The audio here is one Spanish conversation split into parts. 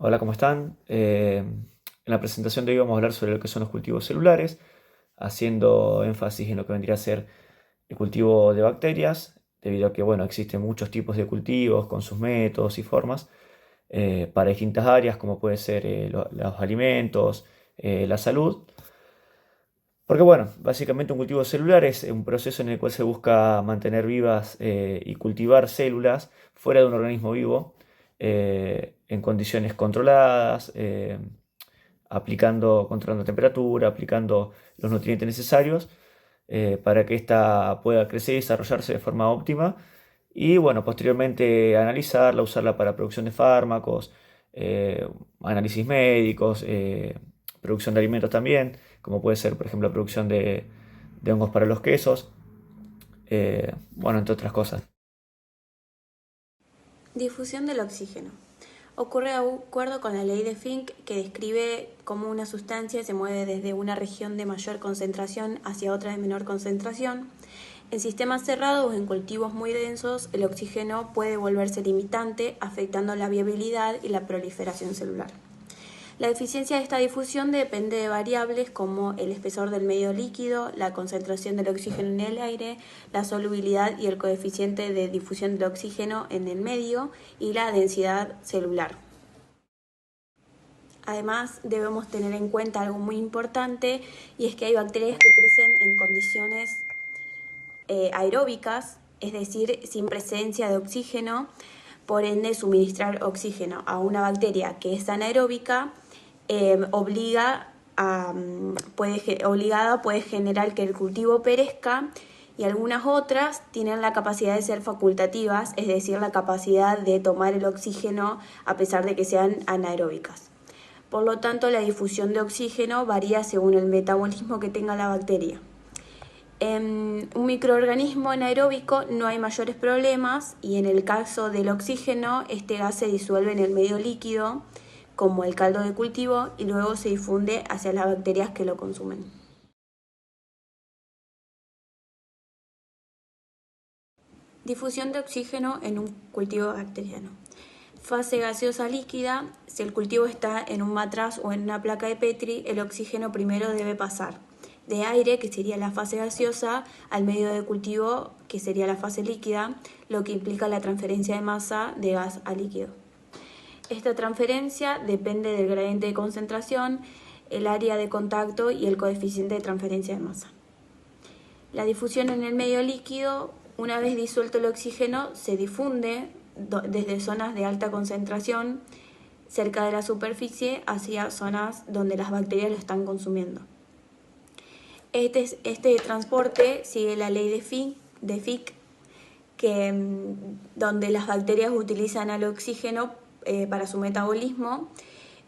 Hola, ¿cómo están? En la presentación de hoy vamos a hablar sobre lo que son los cultivos celulares, haciendo énfasis en lo que vendría a ser el cultivo de bacterias, debido a que, bueno, existen muchos tipos de cultivos con sus métodos y formas para distintas áreas, como puede ser los alimentos, la salud. Porque, bueno, básicamente un cultivo celular es un proceso en el cual se busca mantener vivas y cultivar células fuera de un organismo vivo en condiciones controladas, controlando temperatura, aplicando los nutrientes necesarios para que ésta pueda crecer y desarrollarse de forma óptima. Y bueno, posteriormente analizarla, usarla para producción de fármacos, eh, análisis médicos, producción de alimentos también, como puede ser, por ejemplo, la producción de hongos para los quesos, bueno, entre otras cosas. Difusión del oxígeno. Ocurre de acuerdo con la ley de Fick, que describe cómo una sustancia se mueve desde una región de mayor concentración hacia otra de menor concentración. En sistemas cerrados o en cultivos muy densos, el oxígeno puede volverse limitante, afectando la viabilidad y la proliferación celular. La eficiencia de esta difusión depende de variables como el espesor del medio líquido, la concentración del oxígeno en el aire, la solubilidad y el coeficiente de difusión del oxígeno en el medio y la densidad celular. Además, debemos tener en cuenta algo muy importante, y es que hay bacterias que crecen en condiciones aeróbicas, es decir, sin presencia de oxígeno. Por ende, suministrar oxígeno a una bacteria que es anaeróbica puede generar que el cultivo perezca, y algunas otras tienen la capacidad de ser facultativas, es decir, la capacidad de tomar el oxígeno a pesar de que sean anaeróbicas. Por lo tanto, la difusión de oxígeno varía según el metabolismo que tenga la bacteria. En un microorganismo anaeróbico no hay mayores problemas, y en el caso del oxígeno, este gas se disuelve en el medio líquido, como el caldo de cultivo, y luego se difunde hacia las bacterias que lo consumen. Difusión de oxígeno en un cultivo bacteriano. Fase gaseosa líquida. Si el cultivo está en un matraz o en una placa de Petri, el oxígeno primero debe pasar de aire, que sería la fase gaseosa, al medio de cultivo, que sería la fase líquida, lo que implica la transferencia de masa de gas a líquido. Esta transferencia depende del gradiente de concentración, el área de contacto y el coeficiente de transferencia de masa. La difusión en el medio líquido: una vez disuelto el oxígeno, se difunde desde zonas de alta concentración cerca de la superficie hacia zonas donde las bacterias lo están consumiendo. Este transporte sigue la ley de Fick, donde las bacterias utilizan al oxígeno para su metabolismo.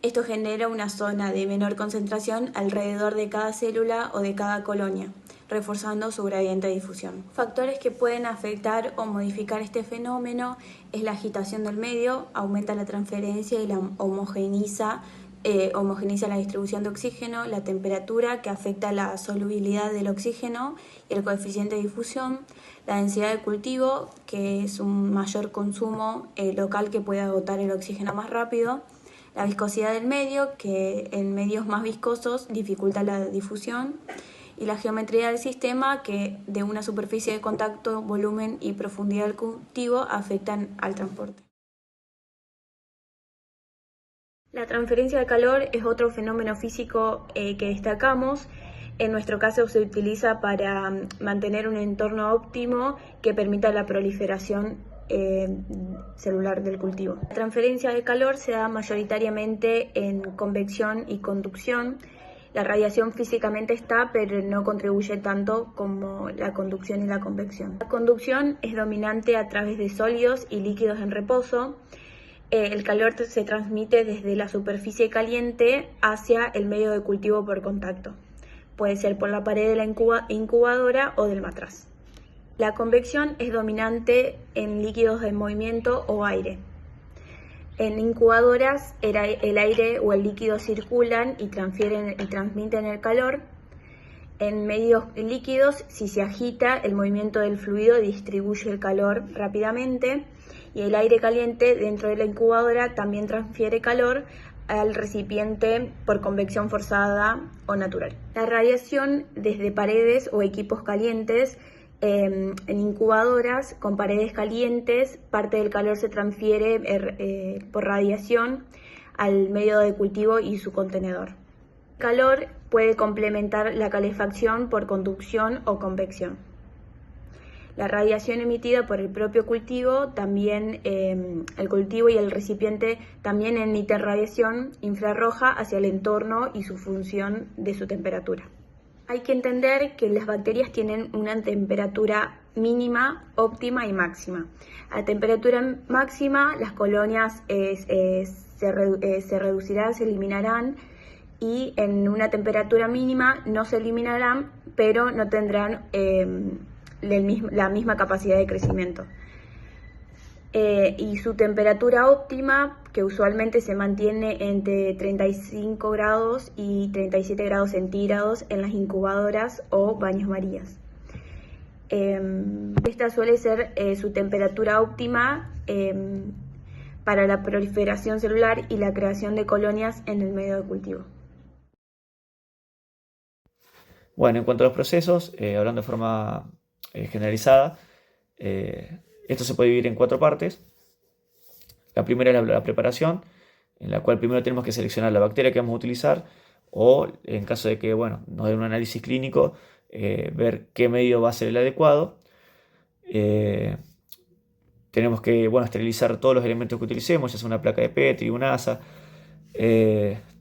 Esto genera una zona de menor concentración alrededor de cada célula o de cada colonia, reforzando su gradiente de difusión. Factores que pueden afectar o modificar este fenómeno es la agitación del medio, aumenta la transferencia y la homogeniza la distribución de oxígeno, la temperatura, que afecta la solubilidad del oxígeno y el coeficiente de difusión, la densidad de cultivo, que es un mayor consumo local que puede agotar el oxígeno más rápido, la viscosidad del medio, que en medios más viscosos dificulta la difusión, y la geometría del sistema, que de una superficie de contacto, volumen y profundidad del cultivo afectan al transporte. La transferencia de calor es otro fenómeno físico que destacamos. En nuestro caso se utiliza para mantener un entorno óptimo que permita la proliferación celular del cultivo. La transferencia de calor se da mayoritariamente en convección y conducción. La radiación físicamente está, pero no contribuye tanto como la conducción y la convección. La conducción es dominante a través de sólidos y líquidos en reposo. El calor se transmite desde la superficie caliente hacia el medio de cultivo por contacto. Puede ser por la pared de la incubadora o del matraz. La convección es dominante en líquidos en movimiento o aire. En incubadoras, el aire o el líquido circulan y transmiten el calor. En medios líquidos, si se agita, el movimiento del fluido distribuye el calor rápidamente y el aire caliente dentro de la incubadora también transfiere calor al recipiente por convección forzada o natural. La radiación desde paredes o equipos calientes en incubadoras con paredes calientes, parte del calor se transfiere por radiación al medio de cultivo y su contenedor. El calor puede complementar la calefacción por conducción o convección. La radiación emitida por el propio cultivo, también el cultivo y el recipiente también emiten radiación infrarroja hacia el entorno y su función de su temperatura. Hay que entender que las bacterias tienen una temperatura mínima, óptima y máxima. A temperatura máxima las colonias se reducirán, se eliminarán, y en una temperatura mínima no se eliminarán, pero no tendrán la misma capacidad de crecimiento. Y su temperatura óptima, que usualmente se mantiene entre 35 grados y 37 grados centígrados en las incubadoras o baños Marías. Esta suele ser su temperatura óptima para la proliferación celular y la creación de colonias en el medio de cultivo. Bueno, en cuanto a los procesos, hablando de forma generalizada, esto se puede dividir en 4 partes. La primera es la preparación, en la cual primero tenemos que seleccionar la bacteria que vamos a utilizar, o en caso de que nos den un análisis clínico, ver qué medio va a ser el adecuado. Tenemos que esterilizar todos los elementos que utilicemos, ya sea una placa de Petri, una asa.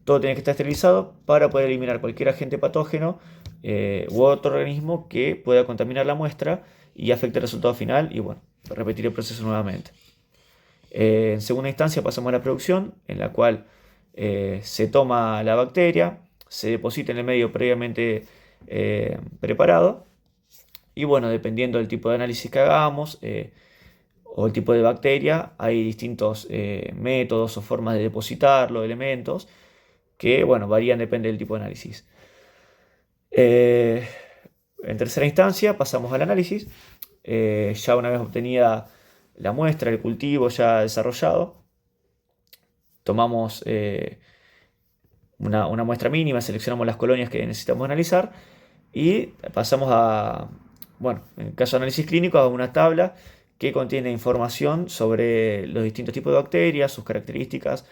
Todo tiene que estar esterilizado para poder eliminar cualquier agente patógeno u otro organismo que pueda contaminar la muestra y afecte el resultado final, y repetir el proceso nuevamente. En segunda instancia pasamos a la producción, en la cual se toma la bacteria, se deposita en el medio previamente preparado, y dependiendo del tipo de análisis que hagamos o el tipo de bacteria, hay distintos métodos o formas de depositarlo, elementos que varían, depende del tipo de análisis. En tercera instancia pasamos al análisis. Ya una vez obtenida la muestra, el cultivo ya desarrollado, tomamos una muestra mínima, seleccionamos las colonias que necesitamos analizar y pasamos en el caso de análisis clínico, a una tabla que contiene información sobre los distintos tipos de bacterias, sus características,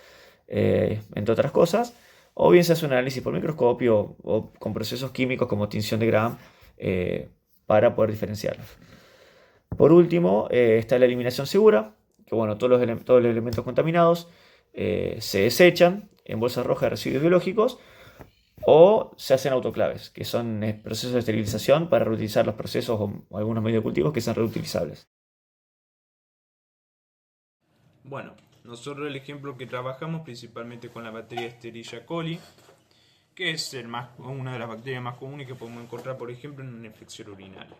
entre otras cosas. O bien se hace un análisis por microscopio o con procesos químicos como tinción de Gram para poder diferenciarlos. Por último, está la eliminación segura, que todos los elementos contaminados se desechan en bolsas rojas de residuos biológicos o se hacen autoclaves, que son procesos de esterilización para reutilizar los procesos o algunos medios de cultivo que sean reutilizables. Bueno, nosotros el ejemplo que trabajamos principalmente con la bacteria Escherichia coli, que es una de las bacterias más comunes que podemos encontrar, por ejemplo, en una infección urinaria.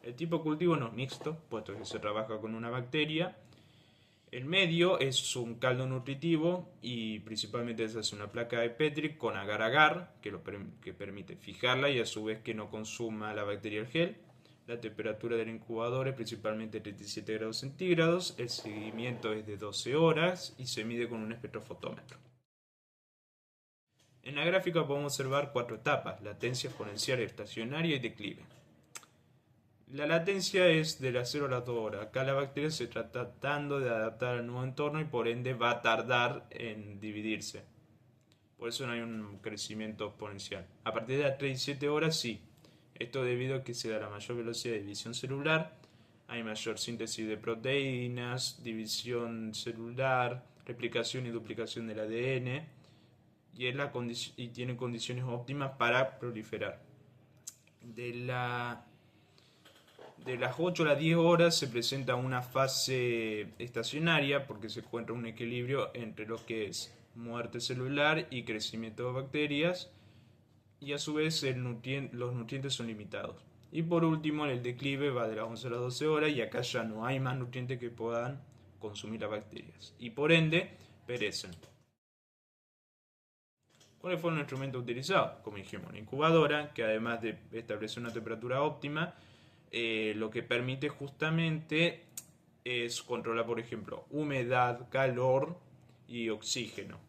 El tipo de cultivo no es mixto, puesto que se trabaja con una bacteria. El medio es un caldo nutritivo y principalmente se hace una placa de Petri con agar-agar que permite fijarla y a su vez que no consuma la bacteria el gel. La temperatura del incubador es principalmente 37 grados centígrados, el seguimiento es de 12 horas y se mide con un espectrofotómetro. En la gráfica podemos observar 4 etapas: latencia, exponencial, estacionaria y declive. La latencia es de las 0 a las 2 horas. Acá la bacteria se está tratando de adaptar al nuevo entorno y por ende va a tardar en dividirse. Por eso no hay un crecimiento exponencial. A partir de las 37 horas sí. Esto debido a que se da la mayor velocidad de división celular, hay mayor síntesis de proteínas, división celular, replicación y duplicación del ADN y tiene condiciones óptimas para proliferar. De las 8 a las 10 horas se presenta una fase estacionaria porque se encuentra un equilibrio entre lo que es muerte celular y crecimiento de bacterias, y a su vez los nutrientes son limitados. Y por último, el declive va de las 11 a las 12 horas y acá ya no hay más nutrientes que puedan consumir las bacterias y por ende perecen. ¿Cuáles fueron los instrumentos utilizados? Como dijimos, una incubadora, que además de establecer una temperatura óptima, lo que permite justamente es controlar, por ejemplo, humedad, calor y oxígeno.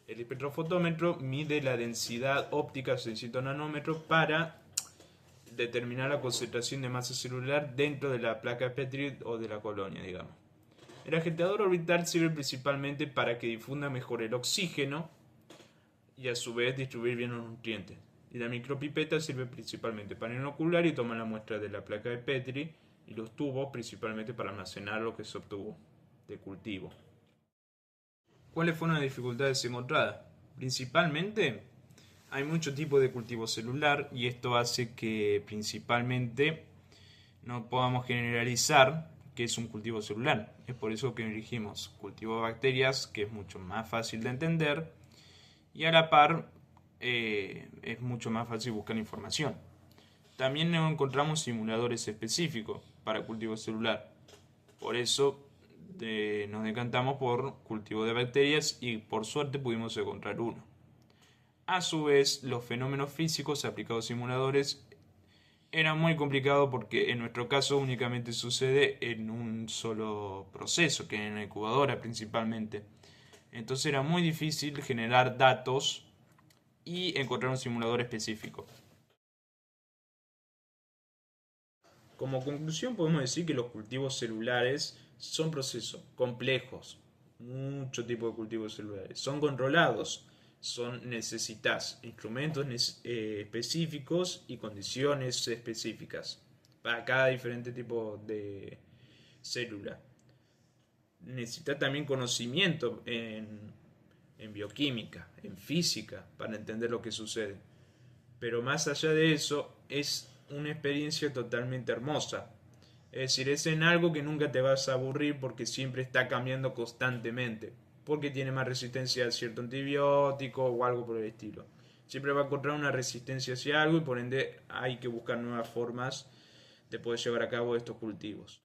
El espectrofotómetro mide la densidad óptica a 600 nanómetros para determinar la concentración de masa celular dentro de la placa Petri o de la colonia, digamos. El agitador orbital sirve principalmente para que difunda mejor el oxígeno y a su vez distribuir bien los nutrientes. Y la micropipeta sirve principalmente para inocular y tomar la muestra de la placa de Petri, y los tubos principalmente para almacenar lo que se obtuvo de cultivo. ¿Cuáles fueron las dificultades encontradas? Principalmente hay muchos tipos de cultivo celular y esto hace que principalmente no podamos generalizar qué es un cultivo celular. Es por eso que elegimos cultivo de bacterias, que es mucho más fácil de entender y a la par es mucho más fácil buscar información. También no encontramos simuladores específicos para cultivo celular. Por eso nos decantamos por cultivo de bacterias y por suerte pudimos encontrar uno. A su vez, los fenómenos físicos aplicados a simuladores eran muy complicados porque en nuestro caso únicamente sucede en un solo proceso, que en la incubadora principalmente. Entonces era muy difícil generar datos y encontrar un simulador específico. Como conclusión podemos decir que los cultivos celulares son procesos complejos, mucho tipo de cultivos celulares, son controlados, necesitas instrumentos específicos y condiciones específicas para cada diferente tipo de célula. Necesitas también conocimiento en bioquímica, en física, para entender lo que sucede. Pero más allá de eso, es una experiencia totalmente hermosa. Es decir, es en algo que nunca te vas a aburrir porque siempre está cambiando constantemente. Porque tiene más resistencia a cierto antibiótico o algo por el estilo. Siempre va a encontrar una resistencia hacia algo y por ende hay que buscar nuevas formas de poder llevar a cabo estos cultivos.